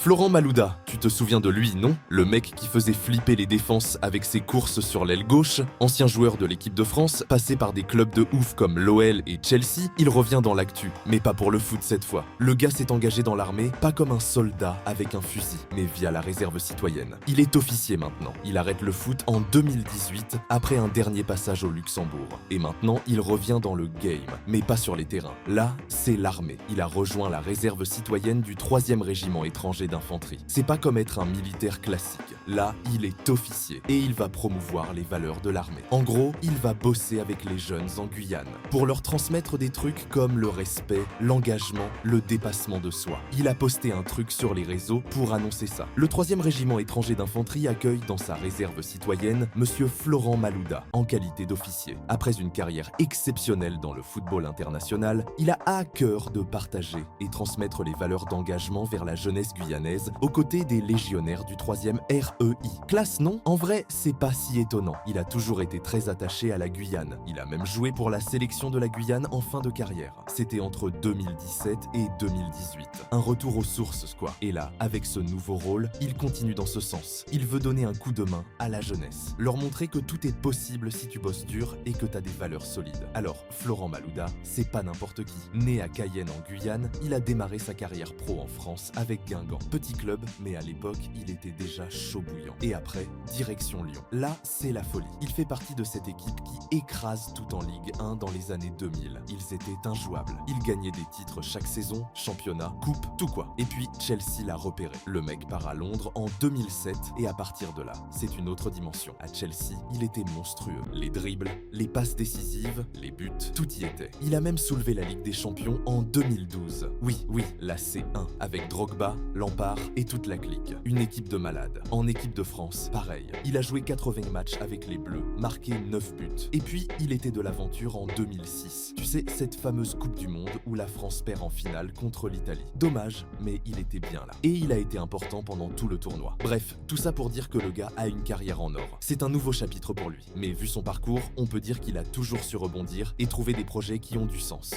Florent Malouda, tu te souviens de lui, non? Le mec qui faisait flipper les défenses avec ses courses sur l'aile gauche, ancien joueur de l'équipe de France, passé par des clubs de ouf comme l'OL et Chelsea, il revient dans l'actu, mais pas pour le foot cette fois. Le gars s'est engagé dans l'armée, pas comme un soldat avec un fusil, mais via la réserve citoyenne. Il est officier maintenant, il arrête le foot en 2018 après un dernier passage au Luxembourg. Et maintenant, il revient dans le game, mais pas sur les terrains. Là, c'est l'armée. Il a rejoint la réserve citoyenne du 3e régiment étranger d'infanterie. C'est pas comme être un militaire classique. Là, il est officier et il va promouvoir les valeurs de l'armée. En gros, il va bosser avec les jeunes en Guyane pour leur transmettre des trucs comme le respect, l'engagement, le dépassement de soi. Il a posté un truc sur les réseaux pour annoncer ça. Le 3e régiment étranger d'infanterie accueille dans sa réserve citoyenne Monsieur Florent Malouda en qualité d'officier. Après une carrière exceptionnelle dans le football international, il a à cœur de partager et transmettre les valeurs d'engagement vers la jeunesse guyanaise aux côtés des légionnaires du 3e REI. Classe, non? En vrai, c'est pas si étonnant. Il a toujours été très attaché à la Guyane. Il a même joué pour la sélection de la Guyane en fin de carrière. C'était entre 2017 et 2018. Un retour aux sources, quoi. Et là, avec ce nouveau rôle, il continue dans ce sens. Il veut donner un coup de main à la jeunesse. Leur montrer que tout est possible si tu bosses dur et que t'as des valeurs solides. Alors, Florent Malouda, c'est pas n'importe qui. Né à Cayenne en Guyane, il a démarré sa carrière pro en France avec Guingamp. Petit club, mais à l'époque, il était déjà chaud bouillant. Et après, direction Lyon. Là, c'est la folie. Il fait partie de cette équipe qui écrase tout en Ligue 1 dans les années 2000. Ils étaient injouables. Ils gagnaient des titres chaque saison, championnat, coupe, tout quoi. Et puis, Chelsea l'a repéré. Le mec part à Londres en 2007 et à partir de là, c'est une autre dimension. À Chelsea, il était monstrueux. Les dribbles, les passes décisives, les buts, tout y était. Il a même soulevé la Ligue des Champions en 2012. Oui, la C1, avec Drogba, Lampard et toute la clique. Une équipe de malades. En équipe de France, pareil. Il a joué 80 matchs avec les Bleus, marqué 9 buts. Et puis, il était de l'aventure en 2006. Tu sais, cette fameuse Coupe du Monde où la France perd en finale contre l'Italie. Dommage, mais il était bien là. Et il a été important pendant tout le tournoi. Bref, tout ça pour dire que le gars a une carrière en or. C'est un nouveau chapitre pour lui. Mais vu son parcours, on peut dire qu'il a toujours su rebondir et trouver des projets qui ont du sens.